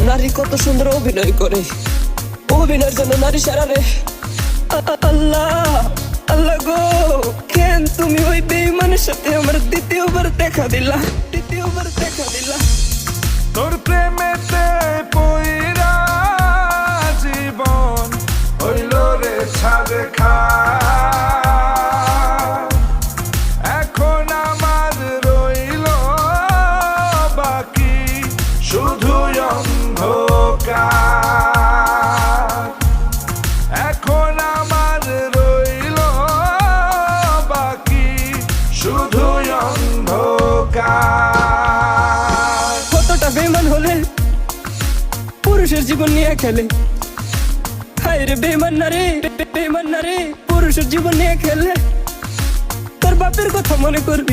নারী কত সুন্দর অভিনয় করে, অভিনয়ের জন্য নারী সারা রে। আল্লাহ আল্লাহ গো, কেন তুমি ওই বেঈমানের সাথে আমার দ্বিতীয়বার দেখা দিলা? তোর প্রেমেতে পইরা জীবন হইল রে ছাড় খা। এখন আমার রইল বাকি শুধু অন্ধকার। এখন আমার রইল বাকি শুধু অন্ধকার। কতটা বেঈমান হলে পুরুষের জীবন নিয়ে খেলে। হায় রে বেঈমান না রে, পুরুষের জীবন নিয়ে খেলে। তোর বাপের কথা মনে করবি।